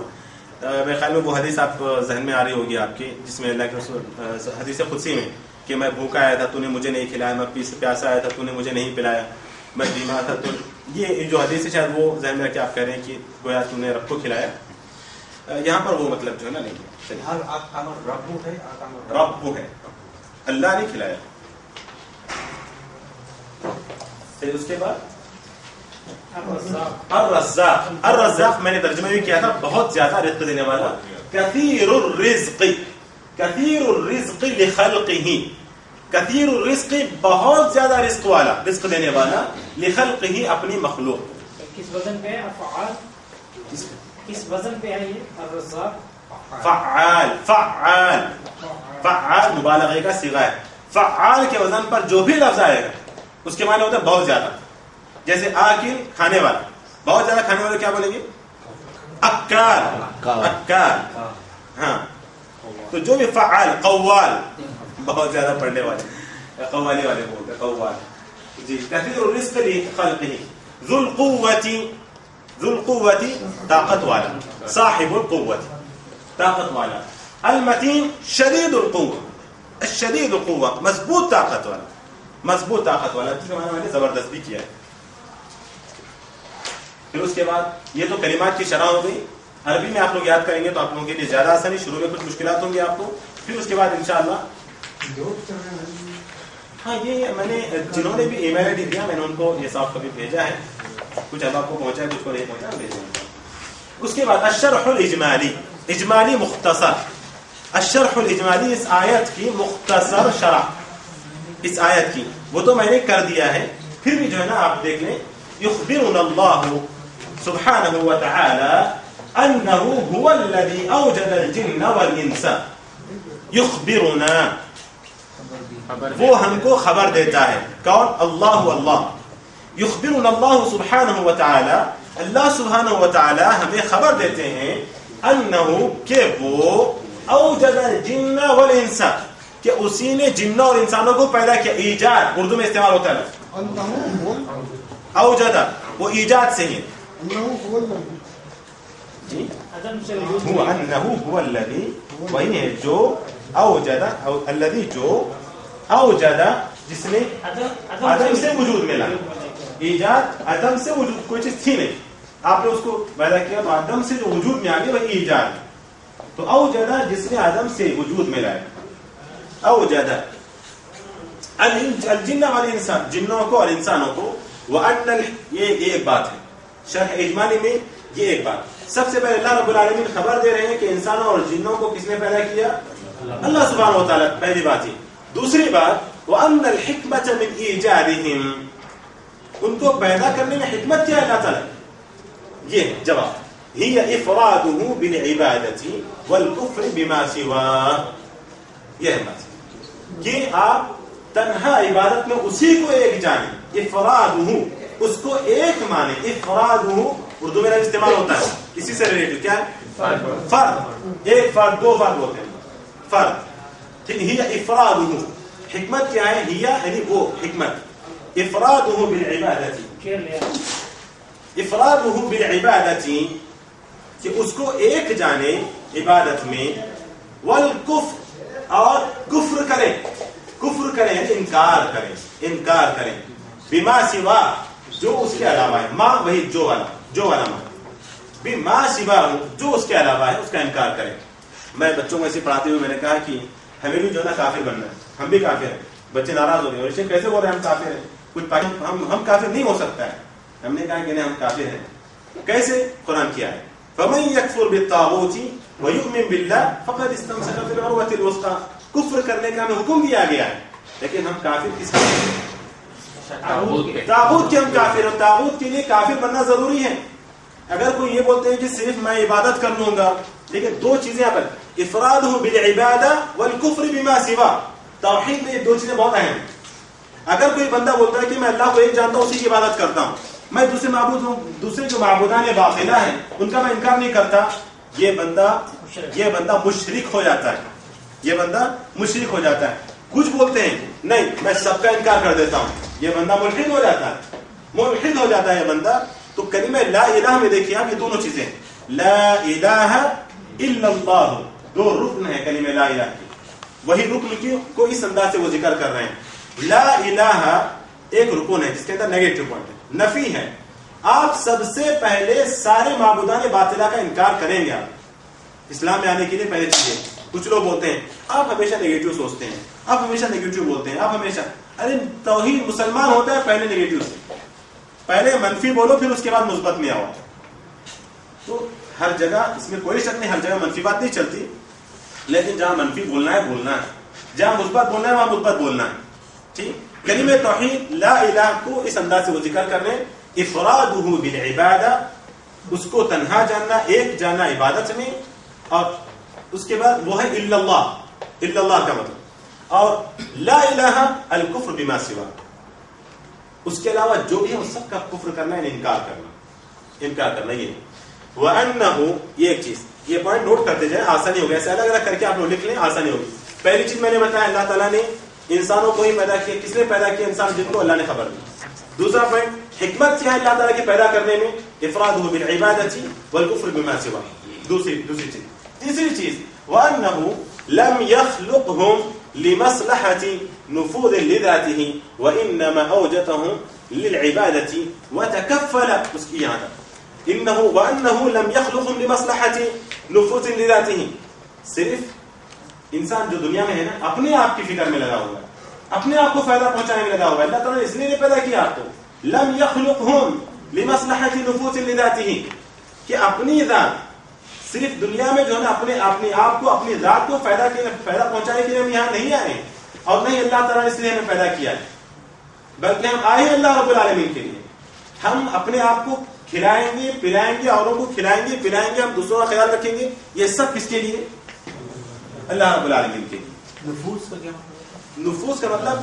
میرے خیال میں وہ حدیث آپ ذہن میں آ رہی ہوگی آپ کی، جس میں اللہ کے رسول حدیث قدسی میں کہ میں بھوکا آیا تھا تو نے مجھے نہیں کھلایا، میں پیاسا آیا تھا تو نے مجھے نہیں پلایا، میں بیمار تھا تو، یہ جو حدیث ہے شاید وہ ذہن میں رکھ کے آپ کہہ رہے ہیں کہ گویا تو نے رب کو کھلایا. یہاں پر وہ مطلب جو ہے نا نہیں ہے. رب ہے، اللہ نے کھلایا. پھر اس کے بعد الرزاق میں نے ترجمہ بھی کیا تھا، بہت زیادہ رزق دینے والا. کثیر الرزق لخلقہ، کثیر الرزق بہت زیادہ رزق والا، رزق دینے والا، لخلقہ اپنی مخلوق. کس وزن پہ ہے افعال؟ کس وزن پہ ہے یہ الرزاق؟ فعال مبالغے کا صیغہ ہے. فعال کے وزن پر جو بھی لفظ آئے گا اس کے معنی ہوتا ہے بہت زیادہ. جیسے آکل کھانے والا، بہت زیادہ کھانے والے کیا بولیں گے؟ اکال. ہاں، تو جو بھی فعال، قوال بہت زیادہ پڑھنے والے، قوالی والے بولتے ہیں قوال. جی، کثیر الرزق لخلقہ. ذو القوة طاقت والا، صاحب القوة طاقت والا. المتین شدید القوة، الشدید القوة مضبوط طاقت والا، مضبوط طاقت والا، جس کے معنی میں نے زبردست بھی کیا ہے. پھر اس کے بعد یہ تو کلمات کی شرح ہو گئی. عربی میں آپ لوگ یاد کریں گے تو آپ لوگوں کے لیے زیادہ آسانی، شروع میں کچھ مشکلات ہوں گی آپ کو. پھر اس کے بعد انشاءاللہ ہاں یہ میں نے جنہوں نے بھی ای میل آئی ڈی دیا میں نے ان کو یہ سافٹ کاپی بھیجا ہے. کچھ اب آپ کو پہنچا ہے، کچھ کو نہیں پہنچا، بھیجیں. اس کے بعد الشرح الاجمالی، اجمالی مختصر. الشرح الاجمالی، اس آیت کی مختصر شرح، اس آیت کی وہ تو میں نے کر دیا ہے. پھر بھی جو ہے نا آپ دیکھ لیں. يخبرنا الله سبحانه وتعالى أنه هو الذي أوجد الجن والإنس. يخبرنا، وہ ہم کو خبر دیتا ہے. کون؟ اللہ. يخبرنا الله سبحانه وتعالى، اللہ سبحانہ وتعالی ہمیں خبر دیتے ہیں انه کہ وہ اوجد الجن والانس، کہ اسی نے جنوں اور انسانوں کو پیدا کیا. ایجاد اردو میں استعمال ہوتا ہے. اوجدہ وہ ایجاد سے ہی. جی هو انه هو الذي، وہی ہے جو اوجد، الذي جو اوجد، جس نے عدم سے وجود میں لایا. ایجاد عدم سے وجود، کوئی چیز تھی نہیں، آپ نے اس کو پیدا کیا تو عدم سے جو وجود میں آ گئی وہی ایجاد. تو اوجد جس نے عدم سے وجود میں لایا. اوجد الجن والانسان، جنوں کو اور انسانوں کو. وَأَنَّ، یہ ایک بات ہے شرح اجمالی میں. یہ ایک بات سب سے پہلے اللہ رب العالمین خبر دے رہے ہیں کہ انسانوں اور جنوں کو کس نے پیدا کیا؟ اللہ سبحانہ و تعالیٰ. پہلی بات ہی. دوسری بات وَأَنَّ الْحِكْمَةَ مِنْ إِيجَادِهِمْ، ان کو پیدا کرنے میں حکمت کیا ہے اللہ تعالیٰ. یہ جواب هِيَ إِفْرَادُهُ بِالْعِبَادَةِ وَالْكُفْرِ بِمَا سِوَاهُ. یہ بات کہ آپ تنہا عبادت میں اسی کو ایک جانیں. افرادہ، اس کو ایک مانے. افرادہ اردو میں استعمال ہوتا ہے اسی سے ریلیٹڈ. کیا ہے؟ فرد. ایک فرد، دو فرد ہوتے ہیں، فرد. ٹھیک. ہی افرادہ، حکمت کیا ہے؟ ہی یعنی وہ حکمت. افرادہ بالعبادت، افرادہ بالعبادت، کہ اس کو ایک جانے عبادت میں. والکفر، اور کفر کریں. کفر کریں یعنی انکار کریں، انکار کریں. بما سوا، جو اس کے علاوہ ہے. ماں وہی جو والا، جو والا ماں. بما سواه جو اس کے علاوہ ہے اس کا انکار کریں. میں بچوں کو ایسے پڑھاتے ہوئے میں نے کہا کہ ہمیں بھی جو ہے نا کافر بننا ہے, ہم بھی کافر ہیں. بچے ناراض ہو گئے, اور کیسے بول رہے ہیں ہم کافر ہیں, کچھ ہم کافر نہیں ہو سکتا ہے. ہم نے کہا کہ نہیں ہم کافر ہیں. کیسے؟ قرآن کیا ہے فَمَن يَكْفُرْ بِالطَّاغُوتِ وَيُؤْمِن بِاللَّهِ فَقَدِ اسْتَمْسَكَ بِالْعُرْوَةِ الْوُثْقَىٰ. کفر کرنے کا ہمیں حکم دیا گیا ہے, لیکن ہم کافر کس کے ہیں؟ طاغوت کے ہم کافر ہیں. طاغوت کے لیے کافر بننا ضروری ہے. اگر کوئی یہ بولتے ہیں کہ صرف میں عبادت کر لوں گا, لیکن دو چیزیں یہاں پر افرادہ بالعبادہ والکفر بما سوا. توحید میں یہ دو چیزیں بہت اہم ہیں. اگر کوئی بندہ بولتا ہے کہ میں اللہ کو ایک جانتا ہوں, اسی کی عبادت کرتا ہوں, میں دوسرے معبود ہوں, دوسرے جو معبودان باطلہ ہیں ان کا میں انکار نہیں کرتا, یہ بندہ مشرک ہو جاتا ہے. یہ بندہ مشرک ہو جاتا ہے. کچھ بولتے ہیں نہیں میں سب کا انکار کر دیتا ہوں, یہ بندہ ملحد ہو جاتا ہے. ملحد ہو جاتا ہے یہ بندہ. تو کلمہ لا الہ میں دیکھیے آپ, یہ دونوں چیزیں لا الہ الا اللہ, دو رکن ہے کلمہ لا الہ کی. وہی رکن کو اس انداز سے وہ ذکر کر رہے ہیں. لا الہ ایک رکن ہے جس کے اندر نیگیٹو پوائنٹ ہے, نفی ہے. آپ سب سے پہلے سارے معبودان باطلہ کا انکار کریں گے. آپ اسلام میں آنے کے لیے پہلے چیزیں. کچھ لوگ بولتے ہیں آپ ہمیشہ نیگیٹو سوچتے ہیں, آپ ہمیشہ نیگیٹو بولتے ہیں, آپ ہمیشہ, ارے توحید مسلمان ہوتا ہے پہلے نیگیٹو سے, پہلے منفی بولو پھر اس کے بعد مثبت میں آؤ. تو ہر جگہ اس میں کوئی شک نہیں, ہر جگہ منفی بات نہیں چلتی, لیکن جہاں منفی بولنا ہے بولنا ہے, جہاں مثبت بولنا ہے وہاں مثبت بولنا ہے. ٹھیک. کلمہ توحید لا الہ کو اس انداز سے وہ ذکر کر رہے ہیں, افرادہ بالعبادہ, اس کو تنہا جاننا, ایک جاننا عبادت میں, اور اس کے بعد وہ ہے الا اللہ, الا اللہ کا مطلب, اور لا الہ الکفر بما سوا, اس کے علاوہ جو بھی ہے اس سب کا کفر کرنا ہے, انکار کرنا. یہ وَأَنَّهُ, یہ ایک چیز, یہ پوائنٹ نوٹ کرتے جائیں, آسانی ہوگی, ایسے الگ الگ کر کے آپ لوگ لکھ لیں, آسانی ہوگی. پہلی چیز میں نے بتایا اللہ تعالیٰ نے انسانوں کو ہی پیدا کیا. کس نے پیدا کیا؟ انسان جن کو اللہ نے خبر دی. دوسرا پوائنٹ حکمت کیا ہے اللہ تعالیٰ کے پیدا کرنے میں, افرادہ بالعبادۃ والکفر بما سوا. دوسری چیز. تیسری چیز وَأَنَّهُ لَمْ يَخْلُقْهُمْ لِمَصْلَحَةِ نُفُوذٍ لِذَاتِهِ وَإِنَّمَا أَوْجَدَهُمْ لِلْعِبَادَةِ وَتَكَفَّلَ. اس کی یہاں تک وَأَنَّهُ لَمْ يَخْلُقْهُمْ لِمَصْلَحَةِ نُفُوذٍ لِذَاتِهِ. صرف انسان جو دنیا میں ہے نا, اپنے آپ کی فکر میں لگا ہوا ہے, اپنے آپ کو فائدہ پہنچانے میں لگا ہوا ہے. اللہ تعالیٰ نے اس لیے پیدا کیا آپ کو, لم يخلقهم لمصلحة نفوس لذاته, کہ اپنی ذات صرف دنیا میں جو ہے نا اپنے آپ کو, اپنی ذات کو فائدہ پہنچانے کے لیے ہم یہاں نہیں آئے, اور نہیں اللہ تعالیٰ نے اس لیے ہمیں پیدا کیا ہے, بلکہ ہم آئے ہیں اللہ رب العالمین کے لیے. ہم اپنے آپ کو کھلائیں گے, پلائیں گے, اوروں کو کھلائیں گے, پلائیں گے, ہم دوسروں کا خیال رکھیں گے. یہ سب کس کے لیے؟ اللہ رب العالمین کے لیے. نفوس کا کیا مطلب؟ نفوس کا مطلب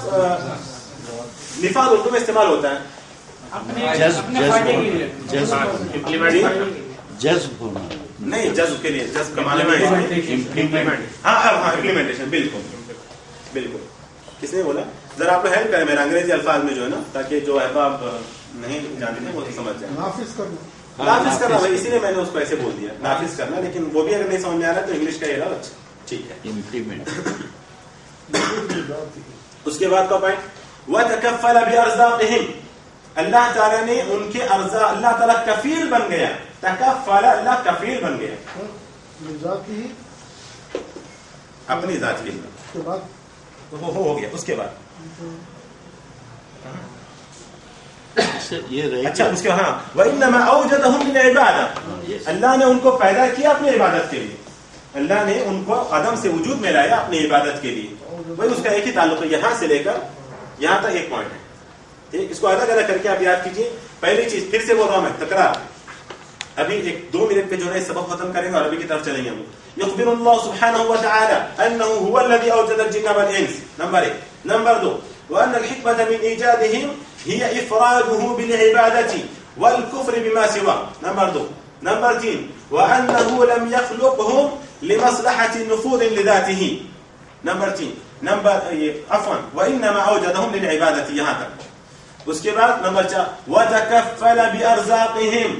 نفاذ اردو میں استعمال ہوتا ہے. جذب ہونا نہیں, جذب کے لیے, جذب کمانے میں, ہاں امپلیمنٹیشن. بالکل. کس نے بولا؟ ذرا آپ کو ہیلپ کریں میرا انگریزی الفاظ میں جو ہے نا, تاکہ جو احباب نہیں جانتے ہیں وہ سمجھ جائیں. نافذ کرنا بھائی, اسی لیے میں نے اس کو ایسے بول دیا, نافذ کرنا. لیکن وہ بھی اگر نہیں سمجھ میں آ رہا ہے تو انگلش کا یہ رہا. اچھا ٹھیک ہے. امپلیمنٹ. اس کے بعد کا پوائنٹ وَتَكَفَّلَ بِأَرْزَاقِهِمْ, اللہ تعالیٰ نے ان کے ارزاق, اللہ تعالیٰ کفیل بن گیا. تکفل, اللہ کفیل بن گیا اپنی ذات کے لیے. وہ ہو گیا. اس کے بعد اچھا اس کے, ہاں وَإِنَّمَا أَوْجَدَهُمْ لِلْعِبَادَةِ, اللہ نے ان کو پیدا کیا اپنی عبادت کے لیے. اللہ نے ان کو عدم سے وجود میں لایا اپنی عبادت کے لیے. وہی اس کا ایک ہی تعلق ہے, یہاں سے لے کر یہاں تک ایک پوائنٹ ہے. ٹھیک, اس کو الگ الگ کر کے آپ یاد کیجیے. پہلی چیز پھر سے بول رہا ہوں میں, تکرار. ابھی 1-2 منٹ پہ جو ہے سبق ختم کریں گے اور عربی کی طرف چلیں گے ہم. يخبر الله سبحانه وتعالى أنه هو الذي أوجد الجن والإنس. نمبر 1. نمبر 2, وأن الحكمة من إيجادهم هي إفراده بالعبادة والكفر بما سواه. نمبر 2. نمبر 3, وأنه لم يخلقهم لمصلحة نفوذ لذاته. نمبر 3. عفوا, وإنما أوجدهم للعبادة. یہاں تک. اس کے بعد نمبر 4, وتكفل بأرزاقهم.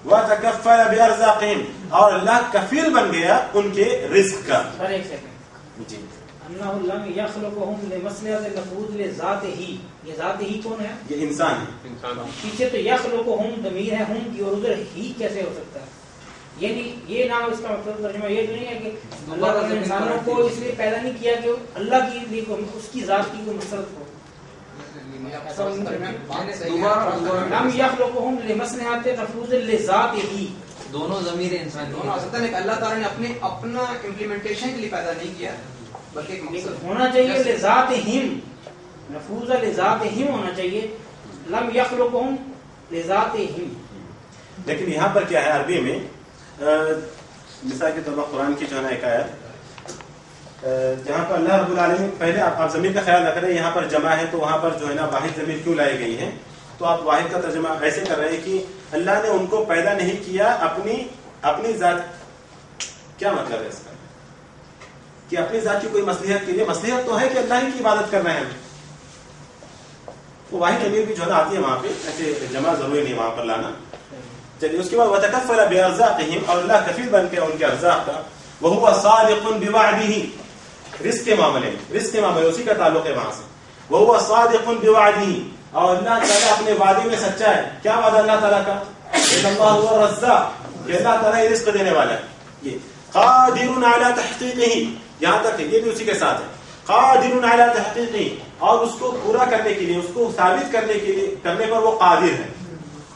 وتكفل بأرزاقهم, اور اللہ کفیل بن گیا ان کے رزق کا. ایک سیکنڈ جی. انه لم يخلقهم لمصلحة النفوذ لذاته. یہ ذات ہی کون ہے؟ یہ انسان ہے. پیچھے تو یخلقهم ضمیر ہے ہم کی, اور ادھر ہی کیسے ہو سکتا ہے؟ یعنی یہ نہ اس کا مطلب ترجمہ یہ تو نہیں ہے کہ اللہ تعالیٰ نے انسانوں کو اس لیے پیدا نہیں کیا کہ اللہ کی لیے اس کی ذات کی کوئی مسرت ہو. لم یخلقہم لمصلحۃ نفوذ لذاتہ. دونوں ضمیر انسان دونوں اصل میں اللہ تعالیٰ نے اپنا امپلیمنٹیشن کے لیے پیدا نہیں کیا بلکہ ہونا چاہیے لذاتہم، نفوذ لذاتہم ہونا چاہیے، لم یخلقہم لذاتہم. لیکن یہاں پر کیا ہے عربی میں مثال کے طور پر قرآن کی جو ہے نا ایک آیت جہاں پر اللہ رب العالمین پہلے آپ ضمیر کا خیال رکھ رہے ہیں، یہاں پر جمع ہے تو وہاں پر جو ہے نا واحد ضمیر کیوں لائی گئی ہے؟ تو آپ واحد کا ترجمہ ایسے کر رہے ہیں کہ اللہ نے ان کو پیدا نہیں کیا اپنی ذات. کیا مطلب ہے اس کا؟ کہ اپنی ذات کی کوئی مصلحت کے لیے، مصلحت تو ہے کہ اللہ ہی کی عبادت کرنا ہے. وہ واحد ضمیر بھی جو ہے نا آتی ہے وہاں پہ، ایسے جمع ضروری نہیں وہاں پر لانا. چلیے اس کے بعد وتکفل بارزاقہم، اور اللہ کفیل بن کے ان کے ارزاق کا. وہو صادق بوعدہ، رزق کے معاملے اسی کا تعلق ہے وہاں سے. وہو صادق بوعدہ، اور اللہ تعالیٰ اپنے وعدے میں سچا ہے. کیا وعدہ اللہ تعالیٰ کا؟ اللہ هو الرزاق، کہ اللہ تعالیٰ یہ رزق دینے والا ہے. یہ قادر علی تحقیقہ، یہاں تک یہ بھی اسی کے ساتھ ہے. قادر علی تحقیقہ، اور اس کو پورا کرنے کے لیے، اس کو ثابت کرنے پر وہ قادر ہے.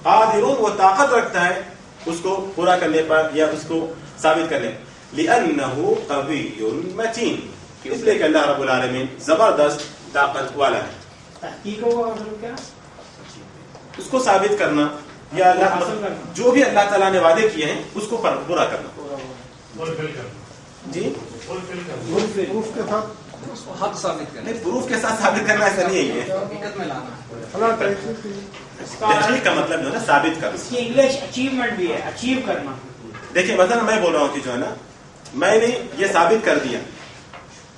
قادر، وہ طاقت رکھتا ہے اس کو پورا کرنے پر یا اس کو ثابت کرنے پر. لأنه قوی متین، اس لیے کہ اللہ رب العالمین زبردست طاقت والا ہے. تحقیقوں کا مطلب کیا؟ اس کو ثابت کرنا یا اللہ جو بھی اللہ تعالیٰ نے وعدے کیے ہیں اس کو پورا کرنا. جی پروف کے ساتھ حق ثابت کرنا، نہیں، پروف کے ساتھ ثابت کرنا ایسا نہیں ہے. حقیقت میں لانا. تحقیق کا مطلب جو ہے نا ثابت کرنا. اس کی انگلش اچیومنٹ بھی ہے، اچیو کرنا. دیکھیں مثلا میں بول رہا ہوں کہ جو ہے نا میں نے یہ ثابت کر دیا،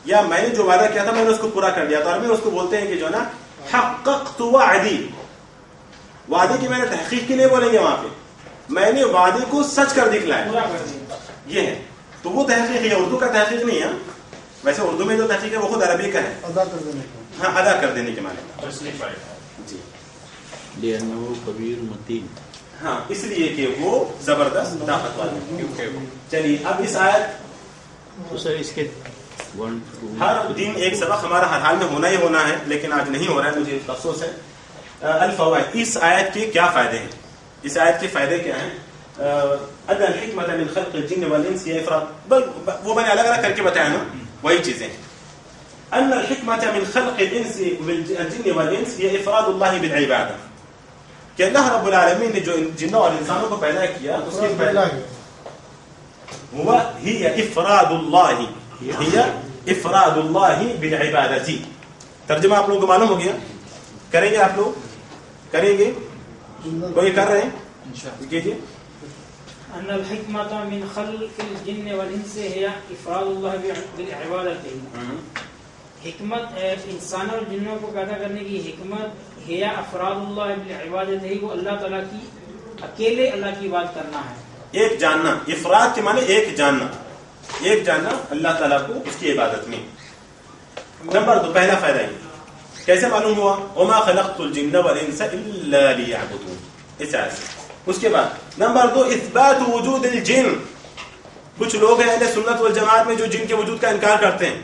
یا میں نے جو وعدہ کیا تھا میں نے اس کو پورا کر دیا. تو عربی میں اس کو بولتے ہیں کہ جو ہے نا حققت وعدی. وعدے کی میں نے تحقیق کی نہیں بولیں گے وہاں پہ، میں نے وعدے کو سچ کر دکھلایا، پورا کر دیا. یہ ہے. تو وہ تحقیق ہے، اردو کا تحقیق نہیں ہے. ویسے اردو میں جو تحقیق ہے وہ خود عربی کا ہے، ادا کر دینے کا. ہاں ادا کر دینے کے معنی. جی لأنه قوی متین. ہاں اس لیے کہ وہ زبردست طاقت والا ہے. چلیے اب اس آیت، تو سر اس کے ہر دن ایک سبق ہمارا ہر حال میں ہونا ہی ہونا ہے، لیکن آج نہیں ہو رہا ہے، مجھے افسوس ہے. الفوائد، اس آیت کے کیا فائدے ہیں؟ اس آیت کے فائدے کیا ہیں؟ ان الحکمت من خلق الجن والانس یہ افراد، وہ میں نے الگ الگ کر کے بتایا نا، وہی چیزیں. ان الحکمت من خلق الجن والانس یہ افراد اللہ بالعبادہ، کہ اللہ رب العالمین نے جو جنوں اور انسانوں کو پیدا کیا اس کی پہلا ہی افراد اللہ بالعبادہ. ترجمہ آپ لوگوں کو معلوم ہو گیا؟ کریں گے آپ لوگ؟ کریں گے؟ کوئی کر رہے ہیں؟ کیجیے. ان الحکمت من خلق الجن والانس هي افراد الله بالعبادت. حکمت انسان اور جنوں کو پیدا کرنے کی حکمت ہے افراد اللہ بالعبادت ہے، وہ اللہ تعالیٰ کی اکیلے اللہ کی عبادت کرنا ہے. ایک جاننا، افراد کے معنی ایک جاننا اللہ تعالیٰ کو اس کی عبادت میں. نمبر 2 پہلا فائدہ یہ کیسے معلوم ہوا؟ وما خلقت الجن والانس الا ليعبدون، اس آیت سے. اس کے بعد نمبر 2 اثبات وجود الجن. کچھ لوگ ہیں اہل سنت والجماعت میں جو جن کے وجود کا انکار کرتے ہیں.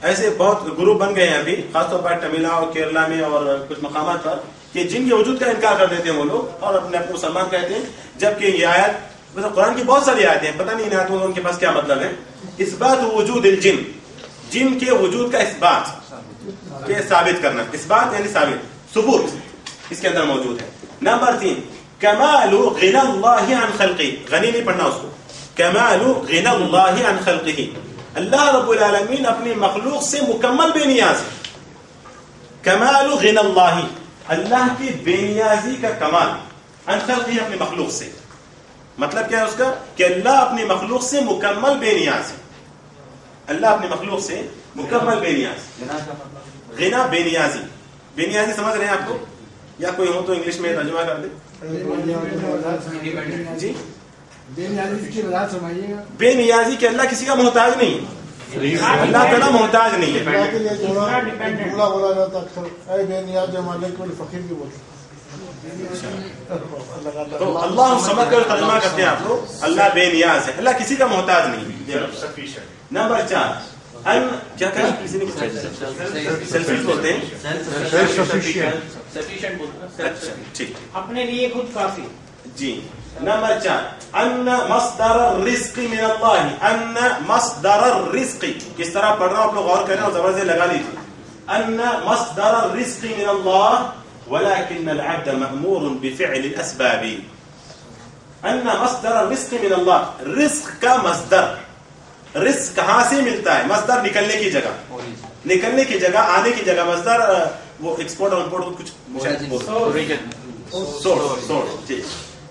ایسے بہت گروپ بن گئے ہیں ابھی، خاص طور پر تمل اور کیرلا میں اور کچھ مقامات پر، کہ جن کے وجود کا انکار کر دیتے ہیں وہ لوگ اور اپنے آپ کو مسلمان کہتے ہیں. جبکہ یہ آیت مطلب قرآن کی بہت ساری آیتیں ہیں، پتہ نہیں ان آیتوں ان کے پاس کیا مطلب ہے. اثبات وجود الجن، جن کے وجود کا اثبات کے ثابت کرنا. اثبات یعنی ثابت، ثبوت اس کے اندر موجود ہے. نمبر 3 کمال غنى اللہ عن خلقه. غنی نہیں پڑھنا اس کو، کمال غنى اللہ عن خلقه. اللہ رب العالمین اپنی مخلوق سے مکمل بے نیاز ہے. کمال غنى اللہ، اللہ کی بے نیازی کا کمال، عن خلقه اپنی مخلوق سے. مطلب کیا ہے اس کا؟ کہ اللہ اپنی مخلوق سے مکمل بے نیاز ہے. اللہ اپنی مخلوق سے مکمل بے نیاز. غنا بے نیازی. بے نیازی سمجھ رہے ہیں آپ کو؟ یا کوئی ہو تو انگلش میں ترجمہ کر دے. جی بے نیازی کہ اللہ کسی کا محتاج نہیں ہے، اللہ تعالیٰ محتاج نہیں ہے. تو اللہ سمجھ کر ترجمہ کرتے ہیں آپ لوگ, اللہ بے نیاز ہے, اللہ کسی کا محتاج نہیں. نمبر 4 ان کیا کہا کسی نے سیلفش بولتے ہیں, اچھا ٹھیک, اپنے لیے خود کافی. جی. نمبر 4 ان مصدر الرزق من اللہ, ان مصدر الرزق, کس طرح پڑھ رہا ہوں آپ لوگ غور کریں اور زبر سے لگا لیجیے. ان مصدر الرزق من اللہ ولكن العبد مأمور بفعل الاسباب. ان مصدر الرزق من اللہ, رزق کا مصدر, رزق کہاں سے ملتا ہے؟ مصدر نکلنے کی جگہ, نکلنے کی جگہ, آنے کی جگہ, مصدر وہ ایکسپورٹ اور امپورٹ کچھ سورس.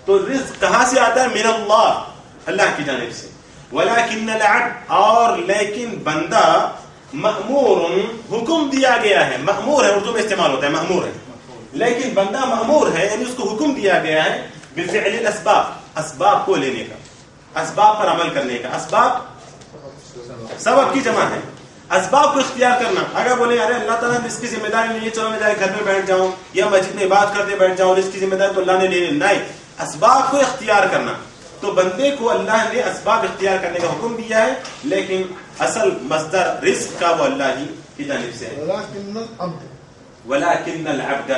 تو رزق کہاں سے آتا ہے؟ من اللہ, اللہ کی جانب سے. ولكن العبد, اور لیکن بندہ, مأمور, حکم دیا گیا ہے, مأمور ہے اردو میں استعمال ہوتا ہے, مأمور ہے, لیکن بندہ مأمور ہے یعنی اس کو حکم دیا گیا ہے بفعل الاسباب, اسباب کو لینے کا, اسباب پر عمل کرنے کا. اسباب سبب کی جمع ہے, اسباب کو اختیار کرنا. اگر بولے ارے اللہ تعالیٰ نے اس کی ذمہ داری نہیں ہے, چلو میں جائے گھر میں بیٹھ جاؤں یا مسجد میں بات کرتے بیٹھ جاؤں, اس کی ذمہ داری تو اللہ نے لی نہیں, اسباب کو اختیار کرنا. تو بندے کو اللہ نے اسباب اختیار کرنے کا حکم دیا ہے, لیکن اصل مصدر رزق کا وہ اللہ ہی کی جانب سے ہے. ولكن العبد.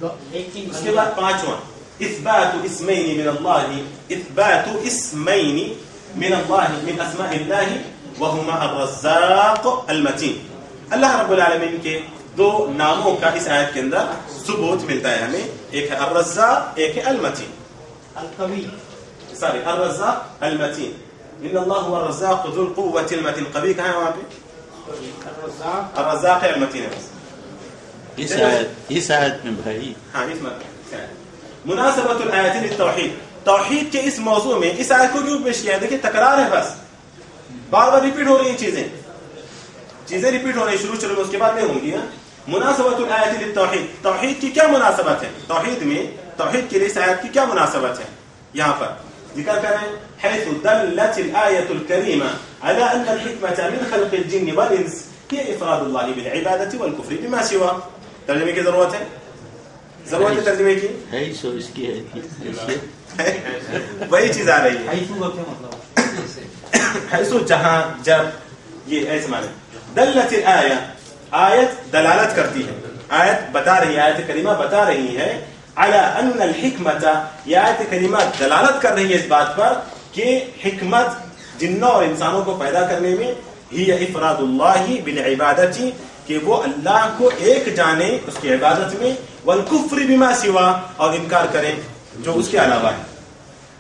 اس کے بعد 5واں اثبات اسمین من اللہ, اثبات اسمین من اللہ من اسماء اللہ وهما الرزاق المتین. اللہ رب العالمین کے 2 ناموں کا اس آیت کے اندر ثبوت ملتا ہے ہمیں, ایک ہے الرزاق, ایک ہے المتین, القوی, سوری الرزاق المتین. ان اللہ هو الرزاق ذو القوة المتین. قوی کہاں ہے وہاں پہ؟ الرزاق ہے, المتین ہے بس. اس آیت میں بھائی ہاں اس میں مناسبت الآیت للتوحید, توحید کے اس موضوع میں اس آیت کو کیوں پیش کیا ہے؟ دیکھیں تکرار ہے, بس بار بار ریپیٹ ہو رہی ہیں چیزیں ریپیٹ ہو رہی ہیں, شروع میں اس کے بعد نہیں ہوں گی. مناسبت الآیت للتوحید, توحید کی کیا مناسبت ہے؟ توحید میں, توحید کے لیے اس آیت کی کیا مناسبت ہے؟ یہاں پر ذکر کریں حيث دلت الآية الكريمة على أن الحكمة من خلق الجن والإنس هي إفراد الله بالعبادة والكفر بما سواه. ترجمے کی ضرورت ہے ترجمے کی ہے, سو اس کی ہے وہی چیز آ رہی ہے. حیث جہاں, جب, یہ ایسے معنی. دلت الآیہ, آیت دلالت کرتی ہے, آیت بتا رہی ہے, آیت کریمہ بتا رہی ہے علی ان الحکمت, یہ آیت کریمہ دلالت کر رہی ہے اس بات پر کہ حکمت جنوں اور انسانوں کو پیدا کرنے میں ہی افراد اللہ بالعبادت, کہ وہ اللہ کو ایک جانے اس کی عبادت میں, والکفر بما سوا, اور انکار کریں جو اس کے علاوہ ہے.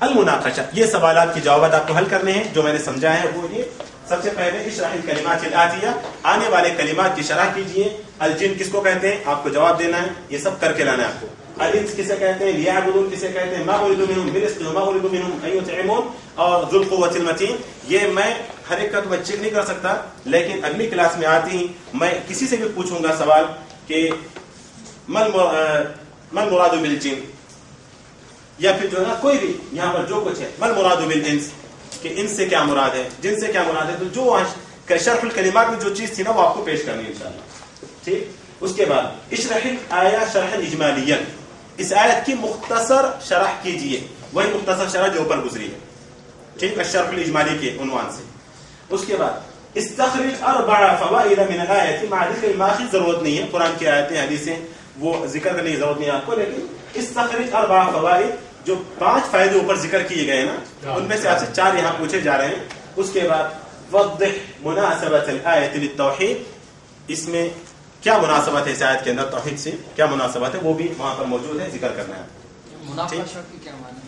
المناقشہ, یہ سوالات کی جوابات آپ کو حل کرنے ہیں جو میں نے سمجھا ہے وہ یہ. سب سے پہلے اشرح الکلمات الآتیہ, آنے والے کلمات کی شرح کیجئے. الجن کس کو کہتے ہیں آپ کو جواب دینا ہے, یہ سب کر کے لانا ہے آپ کو. الانس کسے کہتے ہیں, لیعبدون کسے کہتے ہیں, ما اريد منهم من رزق وما اريد منهم ان يطعمون, اور ذو القوة المتین. یہ میں ہر ایک کا تو میں چیک نہیں کر سکتا, لیکن اگلی کلاس میں آتی ہی میں کسی سے بھی پوچھوں گا سوال کہ من مراد بالجن, یا پھر جو ہے نا کوئی بھی یہاں پر جو کچھ ہے, من مراد بالانس, کہ ان سے کیا مراد ہے, جن سے کیا مراد ہے. تو جو شرح الکلمات میں جو چیز تھی نا وہ آپ کو پیش کرنی ہے انشاءاللہ. ٹھیک. اس کے بعد اشرح الآیہ شرحا اجمالیہ, اس آیت کی مختصر شرح کیجئے, وہی مختصر شرح جو اوپر گزری ہے. ٹھیک, الشرح الاجمالی کے عنوان سے. اس کے بعد استخرج 4 فوائد من الآیت مع ذکر الماخذ, ضرورت نہیں ہے قرآن کی آیتیں حدیثیں وہ ذکر کرنے کی ضرورت نہیں ہے آپ کو, لیکن استخرج 4 فوائد, جو 5 فائدے اوپر ذکر کیے گئے نا ان میں سے آپ سے 4 یہاں پوچھے جا رہے ہیں. اس کے بعد وضح مناسبت الآیت للتوحید, اس میں کیا مناسبت ہے اس آیت کے اندر توحید سے, کیا مناسبت ہے وہ بھی وہاں پر موجود ہے, ذکر کرنا ہے. مناقشہ کی کیا معنی؟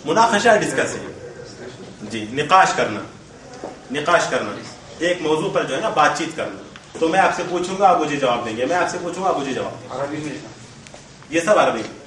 مناقشہ ڈسکس ہے, جی, نقاش کرنا, ایک موضوع پر جو ہے نا بات چیت کرنا. تو میں آپ سے پوچھوں گا آپ مجھے جواب دیں گے, میں آپ سے پوچھوں گا آپ مجھے جواب دیں گے. عربی میں یہ سب عربی میں.